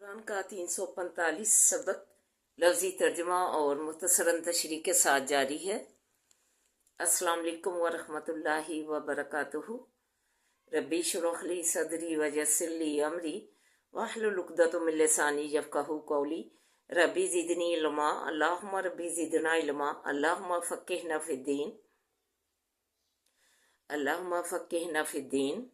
कुरान का 345 सबक लफ्ज़ी तर्जुमा और मुख्तसरन तशरीह के साथ जारी है। अस्सलाम वालेकुम व रहमतुल्लाहि व बरकातुहू। रब्बी शुरह ली सदरी व यस्सिर ली अमरी वहलुल उक़दतम मिन लिसानी यफ़क़हू क़ौली। रब्बी ज़िदनी इल्मा अल्लाहुम्मा रब्बी ज़िदना इल्मा अल्लाहुम्मा फ़क़्क़िहना फ़िद्दीन अल्लाहुम्मा फ़क़्क़िहना फ़िद्दीन।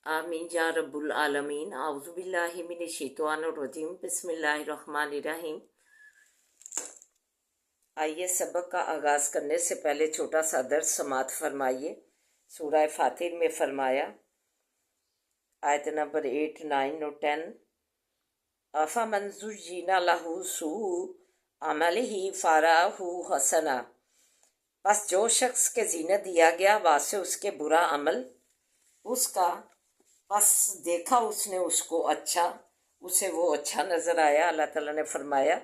आमीन या रब्बुल आलमीन। आऊज़ु बिल्लाहि मिनश शैतानिर रजीम। बिस्मिल्लाहिर रहमानिर रहीम। आइए सबक का आगाज़ करने से पहले छोटा सा दर्स समात फरमाइए। सूरह फातिर में फरमाया आयत नंबर 8, 9 और 10, अफ़मन ज़ुय्यिना लहू सूअ अमलिही फ़रआहू हसना। बस जो शख्स के ज़ीनत दिया गया वासे उसके बुरा अमल उसका, बस देखा उसने उसको अच्छा, उसे वो अच्छा नज़र आया। अल्लाह ताला ने फरमाया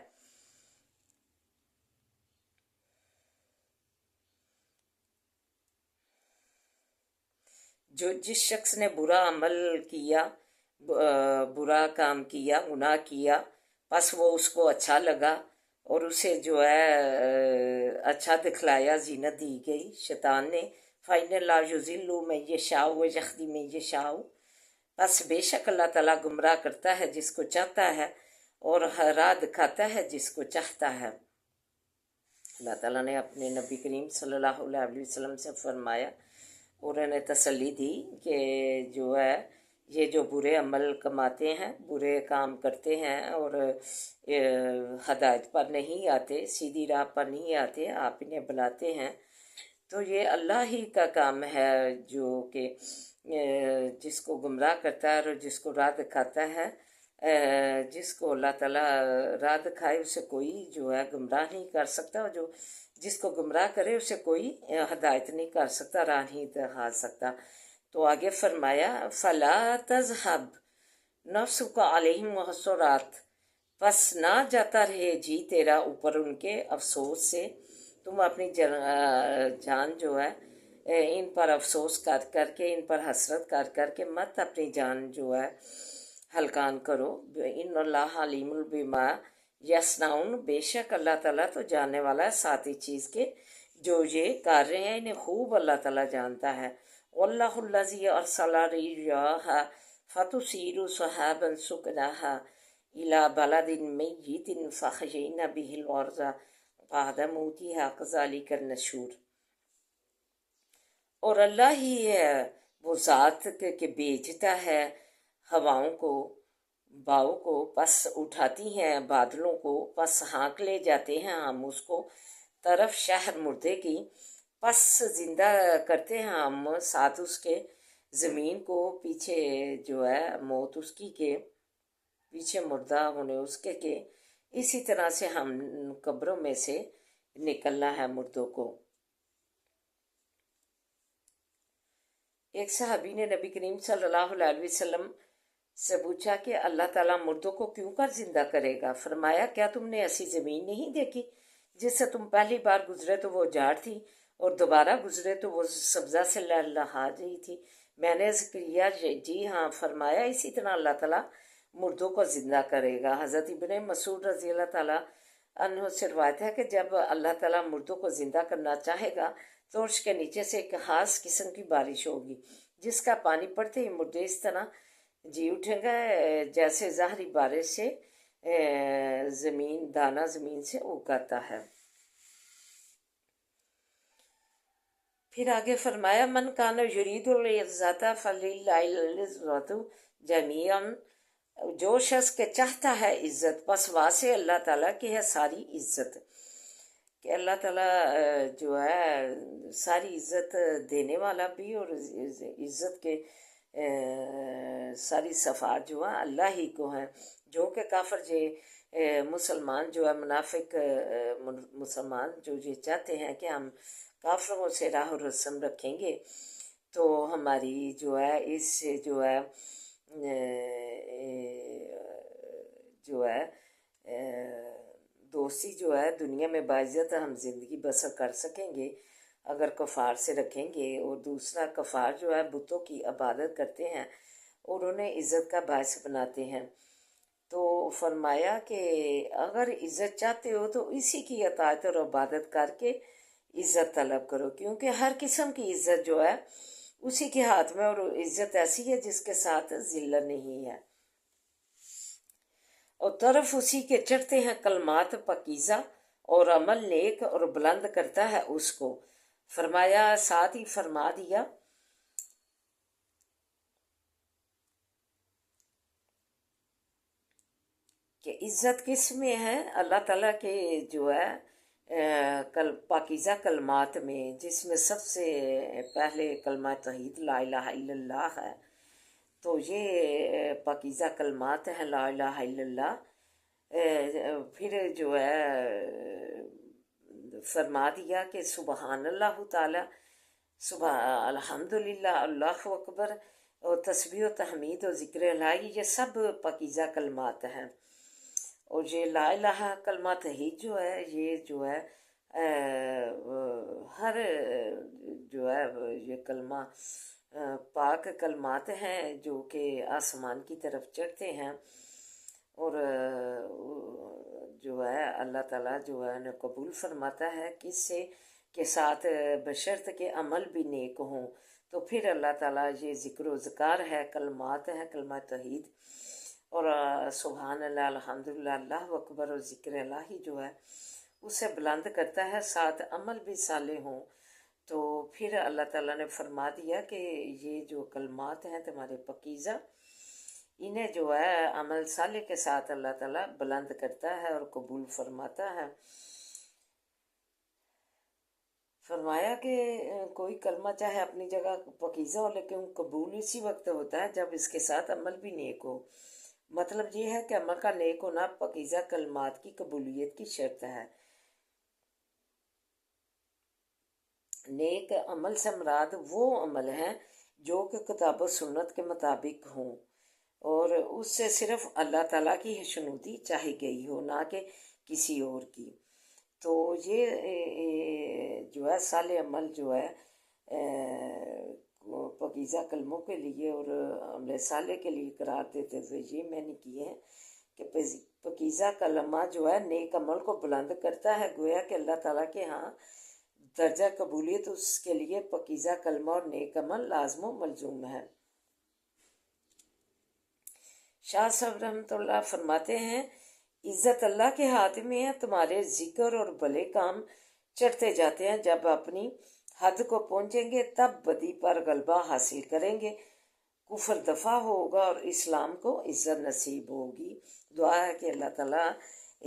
जिस शख्स ने बुरा अमल किया, बुरा काम किया, गुनाह किया, बस वो उसको अच्छा लगा और उसे जो है अच्छा दिखलाया, जीनत दी गई शैतान ने। फ़ाइन ला युज़िल्लु मन यशाअ व यहदी मन यशाअ। बस बेशक अल्लाह ताला गुमराह करता है जिसको चाहता है और राह दिखाता है जिसको चाहता है। अल्लाह ताला ने अपने नबी करीम सल्लल्लाहु अलैहि वसल्लम से फरमाया और उन्हें तसल्ली दी कि जो है ये जो बुरे अमल कमाते हैं, बुरे काम करते हैं और हदायत पर नहीं आते, सीधी राह पर नहीं आते, आप इन्हें बुलाते हैं, तो ये अल्लाह ही का काम है जो कि जिसको गुमराह करता है और जिसको राह दिखाता है। जिसको अल्लाह ताला राह दिखाए उसे कोई जो है गुमराह नहीं कर सकता, और जो जिसको गुमराह करे उसे कोई हदायत नहीं कर सकता, राह नहीं दिखा सकता। तो आगे फरमाया फ़ला तज़हब नफ्सुका अलैहिम हसरात। बस ना जाता रहे जी तेरा ऊपर उनके अफसोस से। तुम अपनी जान जो है इन पर अफसोस कर करके, इन पर हसरत कर करके मत अपनी जान जो है हलकान करो। इन्नल्लाह अलीमुल बिमा यस्नाउन। बेशक अल्लाह ताला तो जानने वाला है साथ ही चीज़ के जो ये कर रहे हैं, इन्हें खूब अल्लाह ताला जानता है। वल्लाहुल्लज़ी अरसला रियाह फतुसीरु सहाबन सुकनाहा इला बलदिन मय्यितिन फअहयैना बिहिल अर्ज़ बाद मौतिहा कज़ालिका नशूर। और अल्लाह ही है वो ज़ात के भेजता है हवाओं को, बाव को, पस उठाती हैं बादलों को, पस हाँक ले जाते हैं हम उसको तरफ शहर मुर्दे की, पस जिंदा करते हैं हम साथ उसके ज़मीन को, पीछे जो है मौत उसकी के, पीछे मुर्दा होने उसके के। इसी तरह से हम कब्रों में से निकलना है मुर्दों को। एक सहाबी ने नबी करीम सल्लल्लाहु अलैहि वसल्लम से पूछा कि अल्लाह ताला मुर्दों को क्यों कर जिंदा करेगा। फरमाया क्या तुमने ऐसी ज़मीन नहीं देखी जिससे तुम पहली बार गुजरे तो वो जाड़ थी और दोबारा गुजरे तो वो सब्ज़ा से लहलहा रही थी। मैंने किया जी हाँ। फरमाया इसी तरह अल्लाह ताला मुर्दों को ज़िंदा करेगा। हज़रत इब्ने मसूद रज़ी अल्लाह ताला अन्हु से रवायत है कि जब अल्लाह ताला मुर्दों को ज़िंदा करना चाहेगा तो अर्श के नीचे से एक ख़ास किस्म की बारिश होगी जिसका पानी पड़ते ही मुर्दे इस तरह जी उठेंगे जैसे ज़ाहरी बारिश से ज़मीन दाना ज़मीन से उगाता है। फिर आगे फरमाया मन कान युरीदुल इज़्ज़ता फलिल्लाहिल इज़्ज़तु जमीअन। जो शख्स के चाहता है इज़्ज़त, बस वासे अल्लाह ताला की है सारी इज़्ज़त। कि अल्लाह ताला जो है सारी इज़्ज़त देने वाला भी और इज़्ज़त के सारी सफ़ात जो है अल्लाह ही को है। जो कि काफ़र जे मुसलमान जो है मुनाफिक मुसलमान जो ये चाहते हैं कि हम काफ़रों से राह रस्म रखेंगे तो हमारी जो है इससे जो है दोस्ती जो है दुनिया में बाइज़्ज़त हम ज़िंदगी बसर कर सकेंगे। اگر کفار سے رکھیں گے، اور دوسرا کفار جو ہے بتوں کی عبادت کرتے ہیں اور انہیں عزت کا باعث بناتے ہیں، تو فرمایا کہ اگر عزت چاہتے ہو تو اسی کی اطاعت اور عبادت کر کے عزت طلب کرو، کیونکہ ہر قسم کی عزت جو ہے اسی کے ہاتھ میں، اور عزت ایسی ہے جس کے ساتھ ذلت نہیں ہے، اور طرف اسی کے چڑھتے ہیں کلمات پاکیزہ، اور عمل نیک اور بلند کرتا ہے اس کو۔ فرمایا، ساتھ ہی فرما دیا کہ عزت کس میں ہے؟ اللہ تعالیٰ کے جو ہے پاکیزہ کلمات میں، جس میں سب سے پہلے کلمہ توحید لا الہ الا اللہ ہے۔ تو یہ پاکیزہ کلمات ہیں لا الہ الا اللہ۔ پھر جو ہے فرما دیا کہ سبحان اللہ تعالیٰ، الحمدللہ، اللہ اکبر، اور تسبیح و تحمید و ذکر الہی، یہ سب پاکیزہ کلمات ہیں۔ اور یہ لا الہ کلمہ توحید جو ہے، یہ جو ہے ہر جو ہے یہ کلمہ پاک کلمات ہیں جو کہ آسمان کی طرف چڑھتے ہیں، اور جو ہے اللہ تعالیٰ جو ہے انہیں قبول فرماتا ہے کس سے کے ساتھ، بشرط کے عمل بھی نیک ہوں۔ تو پھر اللہ تعالیٰ یہ ذکر و ذکار ہے، کلمات ہیں کلمہ توحید، اور سبحان اللہ، الحمدللہ، اللہ اکبر اور ذکر الہی جو ہے اسے بلند کرتا ہے، ساتھ عمل بھی صالح ہوں۔ تو پھر اللہ تعالیٰ نے فرما دیا کہ یہ جو کلمات ہیں تمہارے پاکیزہ، انہیں جو ہے عمل صالح کے ساتھ اللہ تعالیٰ بلند کرتا ہے اور قبول فرماتا ہے۔ فرمایا کہ کوئی کلمہ چاہے اپنی جگہ پاکیزہ ہو، لیکن قبول اسی وقت ہوتا ہے جب اس کے ساتھ عمل بھی نیک ہو۔ مطلب یہ ہے کہ عمل کا نیک ہونا پاکیزہ کلمات کی قبولیت کی شرط ہے۔ نیک عمل سے مراد وہ عمل ہیں جو کہ کتاب و سنت کے مطابق ہوں، اور اس سے صرف اللہ تعالیٰ کی شنودی چاہی گئی ہو، نہ کہ کسی اور کی۔ تو یہ جو ہے صالح عمل جو ہے پاکیزہ کلموں کے لیے اور عمل صالح کے لیے قرار دیتے ہوئے یہ میں نے کیے ہیں کہ پاکیزہ کلمہ جو ہے نیک عمل کو بلند کرتا ہے، گویا کہ اللہ تعالیٰ کے ہاں درجہ قبولیت اس کے لیے پاکیزہ کلمہ اور نیک عمل لازم و ملزوم ہے۔ شاہ صاحب رحمۃ اللہ فرماتے ہیں، عزت اللہ کے ہاتھ میں ہے، تمہارے ذکر اور بھلے کام چڑھتے جاتے ہیں، جب اپنی حد کو پہنچیں گے تب بدی پر غلبہ حاصل کریں گے، کفر دفع ہوگا اور اسلام کو عزت نصیب ہوگی۔ دعا ہے کہ اللہ تعالیٰ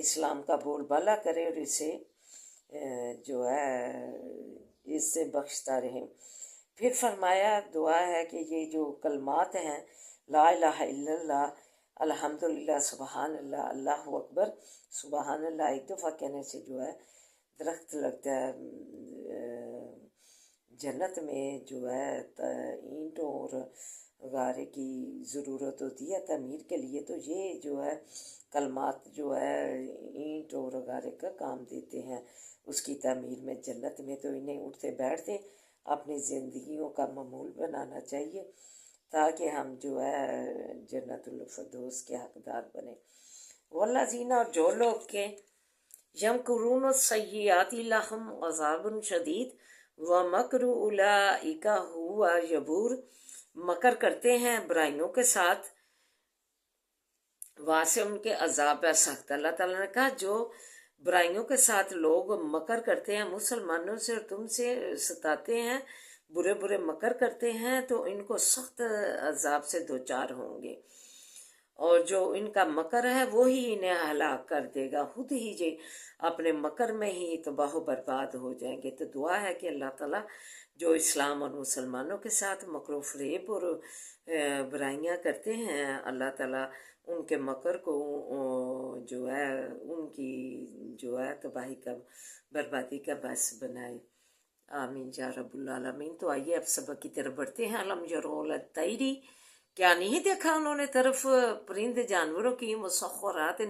اسلام کا بول بالا کرے اور اسے جو ہے اس سے بخشتا رہے۔ پھر فرمایا دعا ہے کہ یہ جو کلمات ہیں لا الہ الا اللہ، الحمدللہ، سبحان اللہ، اللہ اکبر، سبحان اللہ، ایک دفعہ کہنے سے جو ہے درخت لگتا ہے جنت میں، جو ہے اینٹوں اور غارے کی ضرورت ہوتی ہے تعمیر کے لیے، تو یہ جو ہے کلمات جو ہے اینٹ اور غارے کا کام دیتے ہیں اس کی تعمیر میں جنت میں۔ تو انہیں اٹھتے بیٹھتے اپنی زندگیوں کا معمول بنانا چاہیے تاکہ ہم جو ہے جنت الفردوس کے حقدار بنیں۔ والذین، اور جو لوگ کے یمکرون السیئات لہم عذاب شدید ومکر اولئک هو یبور، مکر کرتے ہیں برائیوں کے ساتھ، وہاں سے ان کے عذاب ہے سخت۔ اللہ تعالیٰ نے کہا جو برائیوں کے ساتھ لوگ مکر کرتے ہیں مسلمانوں سے اور تم سے ستاتے ہیں، برے برے مکر کرتے ہیں، تو ان کو سخت عذاب سے دوچار ہوں گے، اور جو ان کا مکر ہے وہی انہیں ہلاک کر دے گا، خود ہی یہ اپنے مکر میں ہی تباہ و برباد ہو جائیں گے۔ تو دعا ہے کہ اللہ تعالیٰ جو اسلام اور مسلمانوں کے ساتھ مکر و فریب اور برائیاں کرتے ہیں، اللہ تعالیٰ ان کے مکر کو جو ہے ان کی جو ہے تباہی کا، بربادی کا باعث بنائے۔ آمین یا رب العالمین۔ تو آئیے اب سبق کی طرف بڑھتے ہیں۔ علم یرول الطیری، کیا نہیں دیکھا انہوں نے طرف پرند جانوروں کی، مسخرات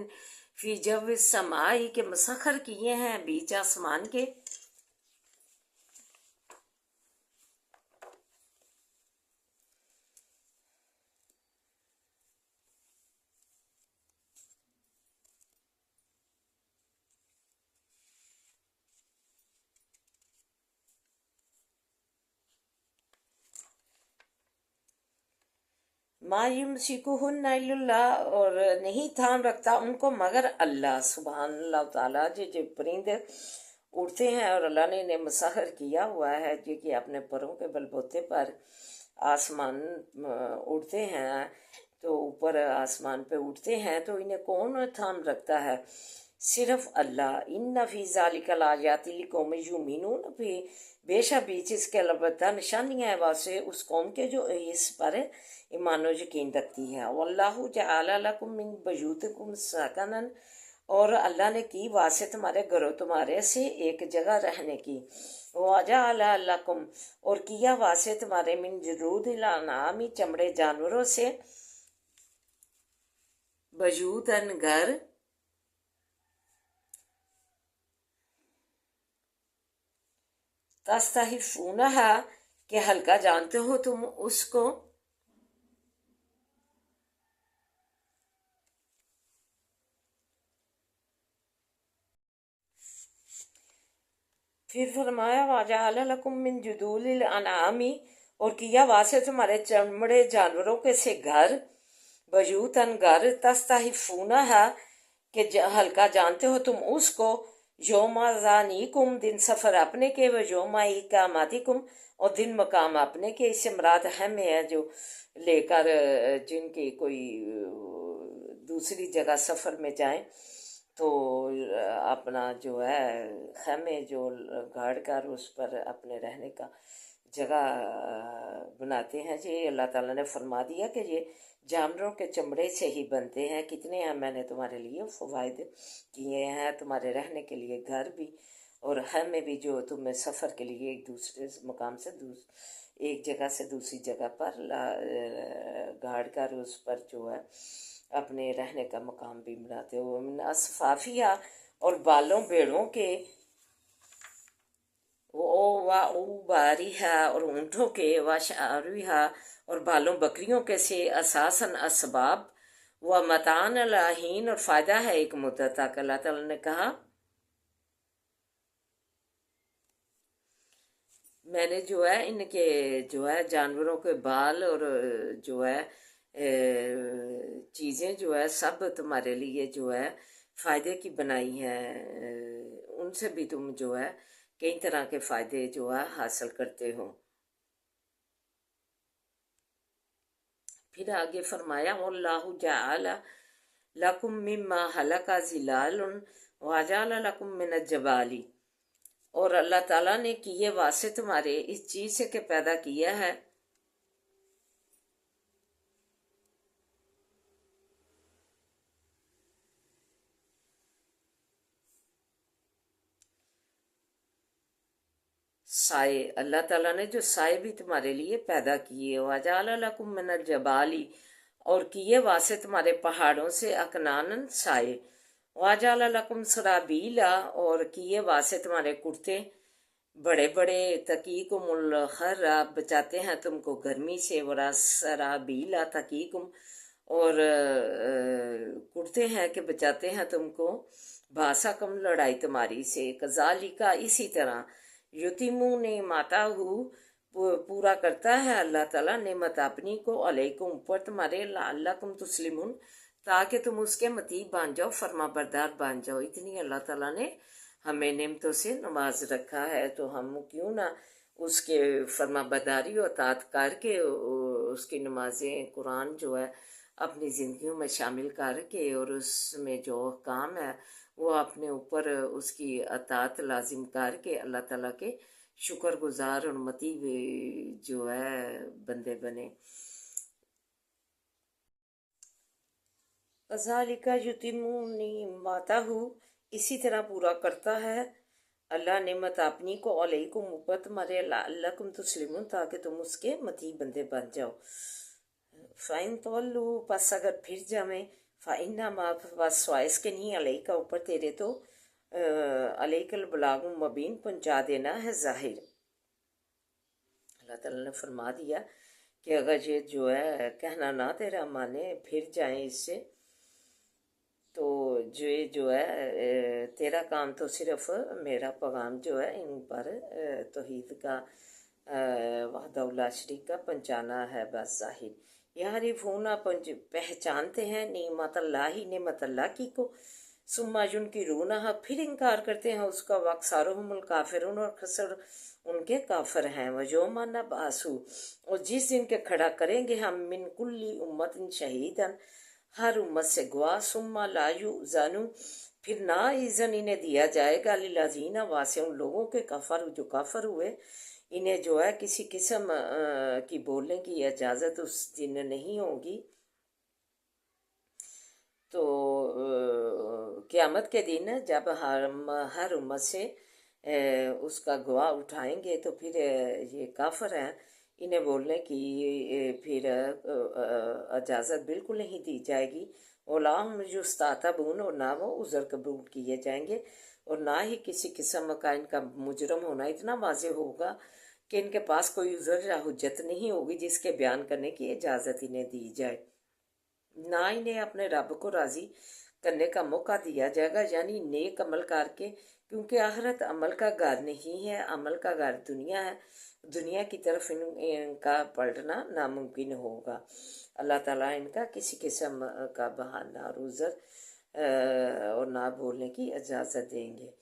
فی جو السماء، کے مسخر کیے ہیں بیچ آسمان کے، मा युमसिकुहुन्ना इल्लल्लाह, और नहीं थाम रखता उनको मगर अल्लाह। सुबहान अल्लाह ताला। जो परिंदे उड़ते हैं और अल्लाह ने इन्हें मुसहर किया हुआ है, जो कि अपने परों के बलबूते पर आसमान उड़ते हैं, तो ऊपर आसमान पे उड़ते हैं, तो इन्हें कौन थाम रखता है? सिर्फ अल्लाह। इन्ना फी ज़ालिका लायातिन लिकौमिन युमिनून, भी बेशक बीच इसके अलबत्ता निशानियाँ हैं वासे उस कौम के जो इस पर ईमान और यकीन रखती है। वल्लाहु जअल लकुम मिन बुयूतिकुम सकनन, और अल्लाह ने की वासे तुम्हारे घरों तुम्हारे से एक जगह रहने की। वजअल लकुम, और किया वासे तुम्हारे मिन जुलूदिल अनामी, चमड़े जानवरों से, बयूतन घर, तस्तहिफूनहा, के हल्का जानते हो तुम उसको। फिर फरमाया वजअल लकुम मिन जुलूदिल अनामी, और किया वासे तुम्हारे चमड़े जानवरों के से घर, बयूतन घर, तस्तहिफूनहा, के हल्का जानते हो तुम उसको। योमा ज़ानीकुम, दिन सफ़र अपने के, व योमा इकामतिकुम, और दिन मकाम अपने के। इससे मुराद हमें है जो लेकर जिनकी कोई दूसरी जगह सफ़र में जाएं, तो अपना जो है खेमे जो गाड़ कर उस पर अपने रहने का जगह बनाते हैं। ये अल्लाह ताला ने फरमा दिया कि ये जानवरों के चमड़े से ही बनते हैं। कितने हैं मैंने तुम्हारे लिए फ़वाइद किए हैं, तुम्हारे रहने के लिए घर भी और खेमे भी, जो तुम्हें सफ़र के लिए एक दूसरे मकाम से एक जगह से दूसरी जगह पर गाड़ कर उस पर जो है अपने रहने का मकाम भी बनाते हो। असफाफिया, और बालों भेड़ों के, वो वा बारिहा, और ऊँटों के, व शारिहा, और बालों बकरियों के से, असासन असबाब, व मतान लाहीन, और फ़ायदा है एक मुद्दत तक। अल्लाह ताला ने कहा मैंने जो है इनके जो है जानवरों के बाल और जो है चीज़ें जो है सब तुम्हारे लिए जो है फ़ायदे की बनाई हैं। उनसे भी तुम जो है कई तरह के फ़ायदे जो है हासिल करते हो। फिर आगे फरमाया वल्लाहु जअल लकुम मिम्मा हलका ज़िलालुन वजअल लकुम मिनज जबाली, और अल्लाह ताला ने किए वासे तुम्हारे इस चीज़ से के पैदा किया है साए। अल्लाह ताला ने जो साए भी तुम्हारे लिए पैदा किए। वजअल लकुम मिनल जबाली, और किए वासे तुम्हारे पहाड़ों से अकनानन साए। वजअल लकुम सराबीला, और किए वासे तुम्हारे कुर्ते बड़े बड़े, तकीकुमुल खर्रा, बचाते हैं तुमको गर्मी से, वरा सराबीला तकीकुम, और कुर्ते हैं कि बचाते हैं तुमको बासा कम, लड़ाई तुम्हारी से। कजालिका, इसी तरह, युतिमु ने माता पूरा करता है अल्लाह ताला नेमत अपनी को, अलैकुम, ऊपर तुम्हारे, लअल्लकुम तुस्लिमून, ताकि तुम उसके मतीब बन जाओ, फर्मा बरदार बन जाओ। इतनी अल्लाह ताला ने हमें नेमतों से नवाज रखा है, तो हम क्यों ना उसके फर्मा बरदारी और तात करके उसकी नमाजें कुरान जो है अपनी ज़िंदगियों में शामिल करके, और उसमें जो काम है वो अपने ऊपर उसकी अतात लाजिम करके अल्लाह ताला के शुक्रगुजार और मती जो है बंदे बने। कज़ालिका युतिम्मु निअमतहु, इसी तरह पूरा करता है अल्लाह नेमत अपनी को, अलैकुम, ऊपर तुम्हारे, लअल्लकुम तुस्लिमून, ताकि तुम उसके मती बंदे बन जाओ। फ़ाइन तवल्लू, पस अगर फिर जावें, फ़इन्ना मा, बस वाइस के नहीं, अलैका, ऊपर तेरे तो अलैकल बलागु मुबीन, पहुँचा देना है ज़ाहिर। अल्लाह ताला ने फरमा दिया कि अगर ये जो है कहना ना तेरा माने, फिर जाएं इससे, तो जो है तेरा काम तो सिर्फ मेरा पैगाम जो है इन पर तौहीद का, वहदहुल्ला शरीक का पहुँचाना है बस ज़ाहिर। यारिफून पहचानते हैं नेमत अल्लाह की को, सुम्मा युनकिरूनहा फिर इनकार करते हैं उसका, वक्सारुहुमुल काफिरून और खसर उनके काफिर हैं। वयोमा नबअसु और जिस दिन के खड़ा करेंगे हम मिन कुल्ली उम्मतिन शहीदन हर उम्मत से गवाह, सुम्मा ला युज़नु फिर ना इज़न इन्हें दिया जाएगा लिल्लज़ीना वासे उन लोगों के कफर जो काफर हुए, इन्हें जो है किसी किस्म की बोलने की इजाज़त उस दिन नहीं होगी। तो क़यामत के दिन जब हर उम्मत से उसका गवाह उठाएंगे तो फिर ये काफर हैं, इन्हें बोलने की फिर इजाज़त बिल्कुल नहीं दी जाएगी। ओलाम युस्तातबून और ना वो उज़र कबूल किए जाएंगे, और ना ही किसी किस्म का इनका मुजरम होना इतना वाज़ेह होगा कि इनके पास कोई उज़र या हुज्जत नहीं होगी जिसके बयान करने की इजाज़त इन्हें दी जाए। ना इन्हें अपने रब को राज़ी करने का मौका दिया जाएगा, यानी नेक अमल करके, क्योंकि आखिरत अमल का घर नहीं है, अमल का घर दुनिया है। दुनिया की तरफ इनका पलटना नामुमकिन होगा। अल्लाह ताला इनका किसी किस्म का बहाना और उज़र और ना बोलने की इजाज़त देंगे।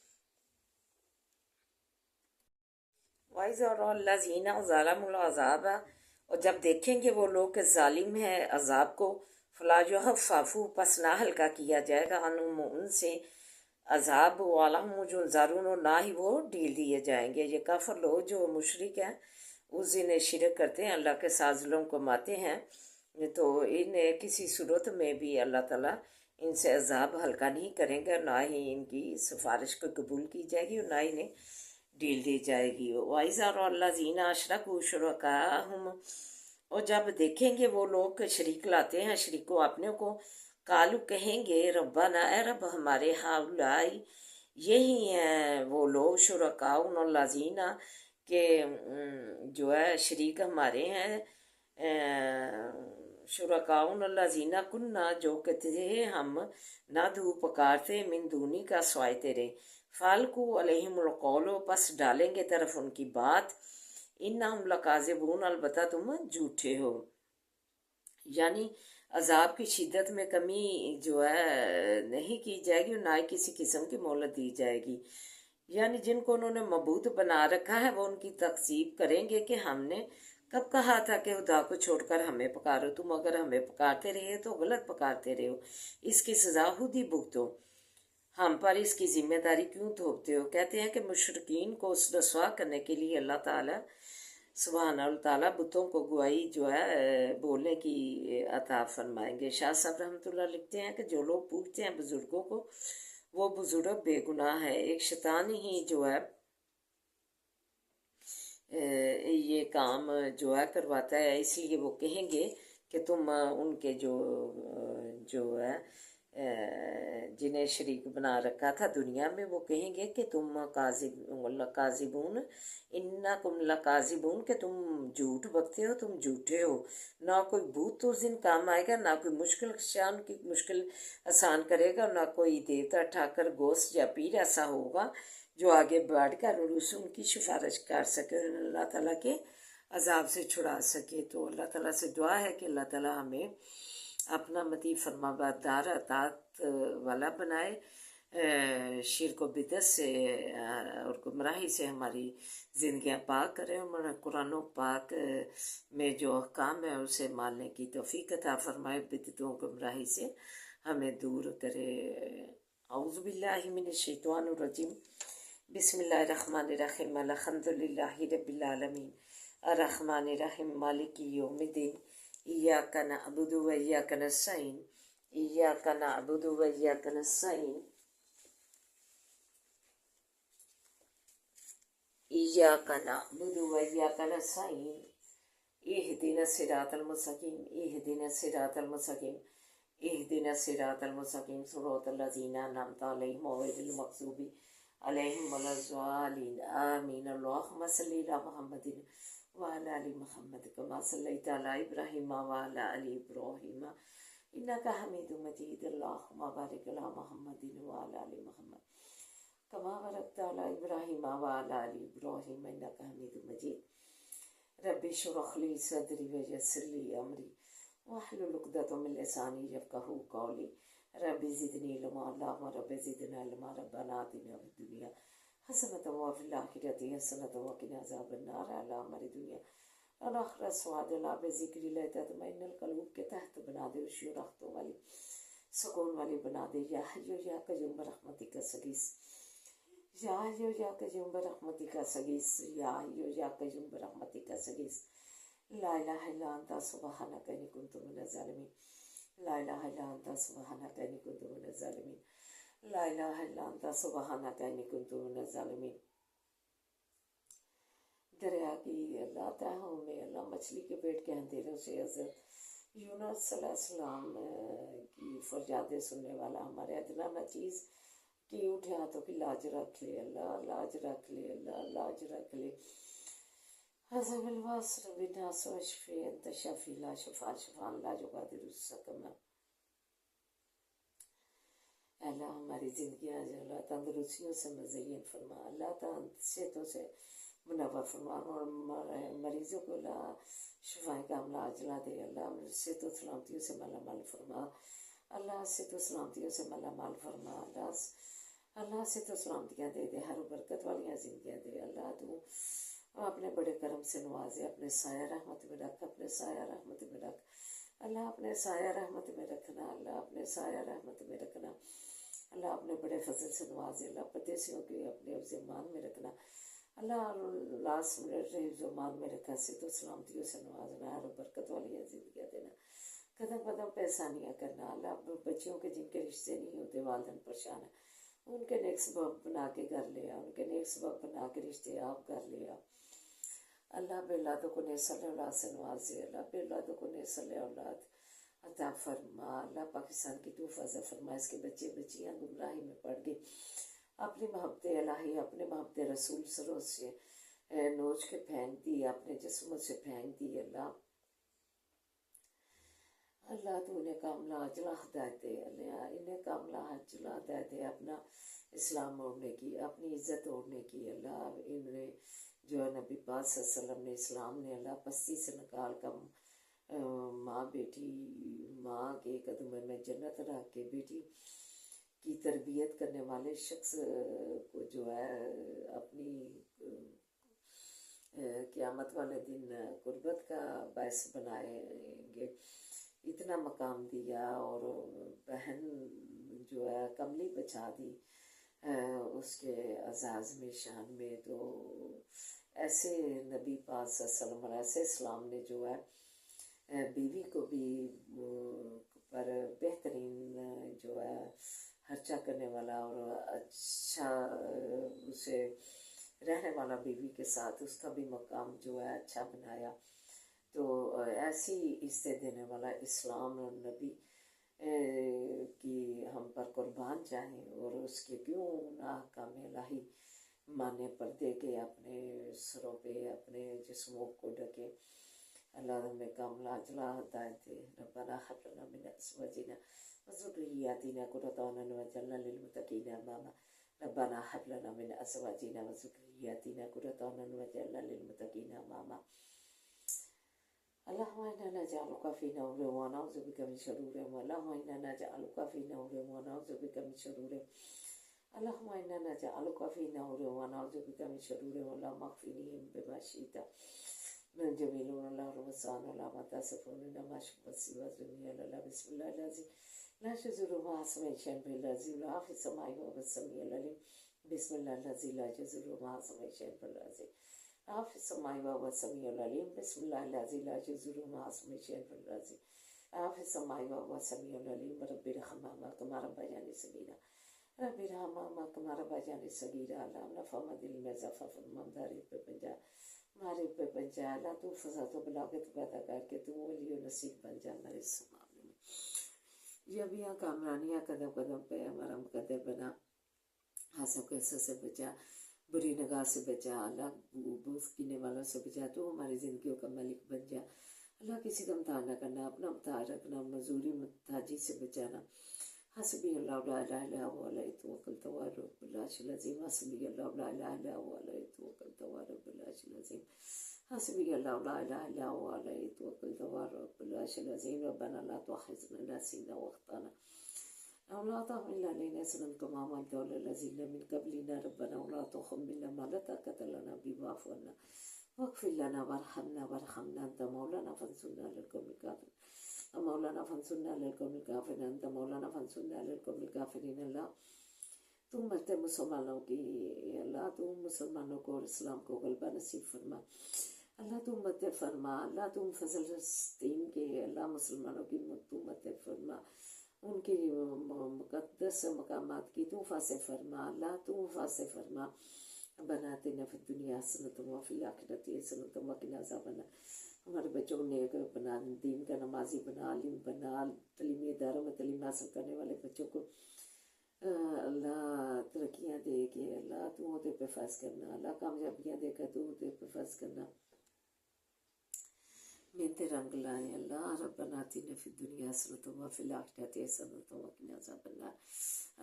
वाइज़ीना ज़ालमुल और जब देखेंगे वो लोग के जालिम हैं अजाब को, फला जो फाफू पस ना हल्का किया जाएगा अनुम उनसे अजाब वाला जो ज़ारून और ना ही वो ढील दिए जाएंगे। ये काफर लोग जो मुशरिक हैं उस दिन शिरक करते हैं, अल्लाह के साथ जुल्म कमाते हैं, तो इन्हें किसी सूरत में भी अल्लाह ताला इनसे अजाब हल्का नहीं करेंगे, ना ही इनकी सिफारिश को कबूल की जाएगी और ना ही इन्हें ढील दी जाएगी। वाइज़ा अल्लाह जीना अशरक शुरका हम और जब देखेंगे वो लोग शरीक लाते हैं शरीको अपने को, कालू कहेंगे रब्बाना ए रब हमारे हाउलाई यही हैं वो लोग शुरकाउन और लाजीना के जो है शरीक हमारे हैं, शुरकाउन और लाजीना कुन्ना जो कहते थे हम ना धू पकारते मिन दूनी का स्वाय तेरे, फालकू अलैहिमुल कौलो पस डालेंगे तरफ उनकी बात, इन्ना हम लकाज़िबून अलबत्ता तुम झूठे हो। यानी अजाब की शिद्दत में कमी जो है नहीं की जाएगी और ना ही किसी किस्म की मोहलत दी जाएगी। यानी जिनको उन्होंने मबूत बना रखा है वो उनकी तकसीब करेंगे कि हमने कब कहा था कि खुदा को छोड़कर हमें पकारो, तुम अगर हमें पकारते रहे तो गलत पकारते रहे हो, इसकी सज़ा खुद ही भुगतो, हम पर इसकी जिम्मेदारी क्यों थोपते हो। कहते हैं कि मुशरिकीन को रसवा करने के लिए अल्लाह ताला सुभान ताला बुतों को गुआई जो है बोलने की अता फरमाएंगे। शाह साहब रहमतुल्लाह लिखते हैं कि जो लोग पूछते हैं बुजुर्गों को वो बुजुर्ग बेगुनाह है, एक शैतान ही जो है ये काम जो है करवाता है, इसलिए वो कहेंगे कि तुम उनके जो है जिन्हें शरीक बना रखा था दुनिया में, वो कहेंगे कि तुम काजिबून इन्ना कुम लकाजिबून के तुम झूठ बकते हो, तुम झूठे हो। ना कोई भूत तो उस दिन काम आएगा, ना कोई मुश्किल शान की मुश्किल आसान करेगा, ना कोई देवता ठाकर गोश्त या पीर ऐसा होगा जो आगे बढ़कर रसूल की सिफारिश कर सके, अल्लाह ताला के अजाब से छुड़ा सके। तो अल्लाह ताला से दुआ है कि अल्लाह ताला हमें अपना मती फरमाबरदार अतात वाला बनाए, शिर्क व बिदअत से और गुमराही से हमारी ज़िंदगियाँ पाक करें, हमारा कुरान पाक में जो अहकाम है उसे मानने की तौफीक अता फरमाए, बिदअतों गुमराही से हमें दूर करे। औज़ु बिल्लाहि मिनश शैतानिर रजीम, बिस्मिल्लाहिर्रहमानिर्रहीम, अल्हम्दुलिल्लाहि रब्बिल आलमीन, अर्रहमानिर रहीम, मालिकि यौमिद्दीन, इय्याका नअबुदु व इय्याका नस्तईन, इय्याका नअबुदु व इय्याका नस्तईन, इय्याका नअबुदु व इय्याका नस्तईन, इहदिनस सिरातल मुस्तकीम, इहदिनस सिरातल मुस्तकीम, इहदिनस सिरातल मुस्तकीम, सिरातल लज़ीना अनअमता अलैहिम गैरिल मग़ज़ूबि अलैहिम वलज़्ज़ालिन, आमीन। अल्लाहुम्मा सल्लि अला मुहम्मदिन व अला आलि मुहम्मद कमा सल्लैता अला इब्राहीम व अला आलि इब्राहीम इन्नका हमीदुम मजीद। अल्लाहुम्मा बारिक अला मुहम्मदिन व अला आलि मुहम्मद कमा बारकता अला इब्राहीम व अला आलि इब्राहीम इन्नका हमीदुम मजीद। रब्बि इश्रह ली सदरी व यस्सिर ली अमरी واحلل عقدۃ من لسانی یفقهوا قولی رب زدنی علما اللہم رب زدنا علما ربنا آتنا فی الدنیا حسنۃ وفی الآخرۃ حسنۃ وقنا عذاب النار. اللہ ہماری دنیا اور آخرت سواد اللہ بذکر اللہ تطمئن القلوب کے تحت بنا دے، خوشی و رختوں والی سکون والی بنا دے. یا حی یا قیوم برحمتک استغیث، یا حی یا قیوم برحمتک استغیث، یا حی یا قیوم برحمتک استغیث. لا الہ الا انت سبحانک انی کنت من الظالمین. لا الہ الا انت سبحانک انی کنت من الظالمین. لا الہ الا انت سبحانک انی کنت من الظالمین. دریا کی اللہ تہوں میں اللہ مچھلی کے پیٹ کے اندھیروں سے حضرت یونس صلی اللہ علیہ وسلم کی فریادیں سننے والا ہمارے ادنا نہ چیز کی اٹھے ہاتھوں کی لاج رکھ لے اللہ، لاج رکھ لے اللہ، لاج رکھ لے. حضب الواسر بناس و شفی انت شفی لا شفا شفا لا یغادر سقما. اللہ ہماری زندگیاں جو اللہ تندرستیوں سے مزین فرما، اللہ صحتوں سے منور فرما، اور مریضوں کو اللہ شفائیں کاملہ عاجلہ دے. اللہ صحت و سلامتیوں سے مالا مال فرما، اللہ صحت و سلامتیوں سے مالا مال فرما. اللہ صحت و سلامتیاں دے دے، ہر برکت والیاں زندگیاں دے. اللہ تو اپنے بڑے کرم سے نوازے، اپنے سایہ رحمت میں رکھ، اپنے سایہ رحمت میں رکھ اللہ، اپنے سایہ رحمت میں رکھنا اللہ، اپنے سایہ رحمت میں رکھنا اللہ، اپنے بڑے فضل سے نوازے اللہ. پردیسیوں کے اپنے حفظ ایمان میں رکھنا اللہ، لاس منٹ حفظ ایمان میں رکھا، صحت و سلامتیوں سے نوازنا، ہر برکت والی زندگیاں دینا، قدم قدم پہ احسانیاں کرنا اللہ. بچیوں کے جن کے رشتے نہیں ہوتے، والدین پریشان ہیں، ان کے نیک سبب بنا کے گھر لیا، ان کے نیک سبب بنا کے رشتے آپ گھر لیا اللہ. بے اولادوں کو نیسل اولاد سے نوازے اللہ، بے اولادوں کو نیسل اولاد عطا فرما اللہ. پاکستان کی تو فضل فرما، اس کے بچے بچیاں گمراہی میں پڑ گئی، اپنی محبت الہی، اپنے محبت رسول سروں سے نوچ کے پھینک دی، اپنے جسموں سے پھینک دی اللہ. اللہ تو انہیں کاملہ عاجلہ ہدایت دے اللہ، انہیں کاملہ عاجلہ ہدایت دے اپنا اسلام اوڑھنے کی، اپنی عزت اوڑھنے کی اللہ. انہیں جو ہے نبی پاک صلی اللہ علیہ وسلم نے، اسلام نے اللہ پستی سے نکال کر ماں بیٹی، ماں کے قدم میں جنت رکھ کے بیٹی کی تربیت کرنے والے شخص کو جو ہے اپنی قیامت والے دن قربت کا باعث بنائیں گے، اتنا مقام دیا. اور بہن جو ہے کملی بچا دی اس کے اعزاز میں، شان میں. تو ایسے نبی پاک صلی اللہ علیہ وسلم اور ایسے اسلام نے جو ہے بیوی کو بھی پر بہترین جو ہے خرچہ کرنے والا اور اچھا اسے رہنے والا بیوی کے ساتھ اس کا بھی مقام جو ہے اچھا بنایا. تو ایسی عزت دینے والا اسلام اور نبی کی ہم پر قربان جائیں، اور اس کے کیوں نہ احکام الہی مانے، پردے کے اپنے سروں پہ اپنے جسموں کو ڈھکے. اللہ ہمیں کاملہ عاجلہ ہدایت دے. ربنا ہب لنا من ازواجنا وذریاتنا قرۃ اعین واجعلنا للمتقین اماما. ربنا ہب لنا من ازواجنا وذریاتنا قرۃ اعین واجعلنا للمتقین اماما. اللهم إنا نجعلك في نحورهم ونعوذ بك من شرورهم. اللهم إنا نجعلك في نحورهم ونعوذ بك من شرورهم. اللهم إنا نجعلك في نحورهم ونعوذ بك من شرورهم. اللهم اكفنيهم بما شئت من جميل ولا رمضان ولا ما تصفون إنما شبه سوى الدنيا لله. بسم الله الذي لا يضر مع اسمه شيء في الأرض ولا في السماء وهو السميع العليم. بسم الله الذي لا يضر مع اسمه شيء في الأرض في السماء وهو السميع العليم. بسم الله الذي لا يضر مع اسمه شيء في الأرض في السماء وهو السميع العليم. رب ارحمهما كما ربياني صغيرا. رب ارحمهما كما ربياني صغيرا. اللهم نفهم دل میں اضافہ فرما، مداری پہ بنجا، ماری پہ بنجا اللہ. تو فضا تو بلاغت پیدا کر کے تو ولی و نصیب بن جا ہمارے اس معاملے میں. یابیاں کامرانیاں قدم قدم پہ ہمارا مقدر بنا، حسب کے حصہ سے بچا، بری نگاہ سے بچا اللہ، بوس کینے والوں سے بچا. تو ہماری زندگیوں کا مالک بن جا اللہ. کسی کا امتحان نہ کرنا، اپنا امتحان رکھنا، مزوری محتاجی سے بچانا. حسبی اللہ لا الہ الا هو علیہ توکلت وهو رب العرش العظیم. حسبی اللہ لا الہ الا هو علیہ توکلت وهو رب العرش العظیم. حسبي الله لا إله إلا هو عليه توكلت وهو رب العرش العظيم ربنا لا تؤاخذنا إن نسينا وأخطأنا أو لا تحمل علينا إصرا كما حملته على الذين من قبلنا ربنا ولا تحملنا ما لا طاقة لنا به واعف عنا واغفر لنا وارحمنا وارحمنا أنت مولانا فانصرنا على القوم الكافرين مولانا فانصرنا على القوم الكافرين أنت مولانا فانصرنا على القوم الكافرين اللہ تو مرتے مسلمانوں کی اللہ تو مسلمانوں کو اور اسلام کو غلبہ نصیب فرما اللہ تو مدد فرما اللہ تم فضل دین کے اللہ مسلمانوں کی تو مدد فرما ان کی مقدس مقامات کی تو فاصل فرما اللہ تو فاصل فرما بناتے فی الدنیا حسنۃ وفی الآخرۃ حسنۃ وقنا عذاب النار ہمارے بچوں کو نیک بنا دین کا نمازی بنا عالم بنا تعلیمی اداروں میں تعلیم حاصل کرنے والے بچوں کو اللہ ترقیاں دے کے اللہ تو عہدے پہ فیض کرنا اللہ کامیابیاں دے کر تو عہدے پہ فیض کرنا محنت رنگ لائیں اللہ ربنا آتنا فی الدنیا حسنۃ وفی الآخرۃ حسنۃ وقنا عذاب النار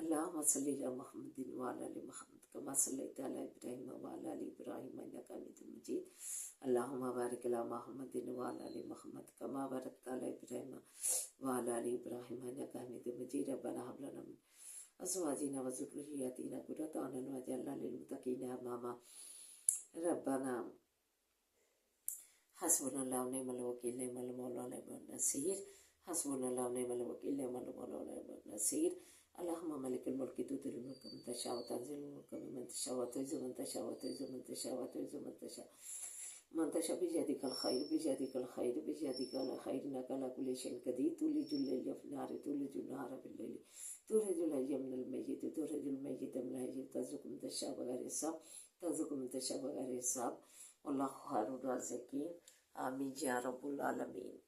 اللہم صلی علی محمد وعلی آل محمد کما صلیت علی ابراہیم وعلی آل ابراہیم انک حمید مجید اللہم بارک علی محمد وعلی آل محمد کما بارکت علی ابراہیم وعلی آل ابراہیم انک حمید مجید ربنا هب لنا من ازواجنا وذرياتنا قرة اعين واجعلنا للمتقين اماما ربنا حسبنا الله ونعم الوكيل نعم المولى ونعم النصير حسبنا الله ونعم الوكيل نعم المولى ونعم النصير اللهم ملك الملك تؤتي الملك من تشاء وتنزل الملك ممن تشاء وتعز من تشاء وتعز من تشاء وتعز من تشاء من تشاء بيدك الخير بيدك الخير بيدك الخير انك على كل شيء قدير تولج الليل في النهار تولج النهار في الليل تخرج الحي من الميت تخرج الميت من الحي ترزق من تشاء بغير حساب ترزق من تشاء بغير حساب واللہ خیر الرازقین آمین یا رب العالمین.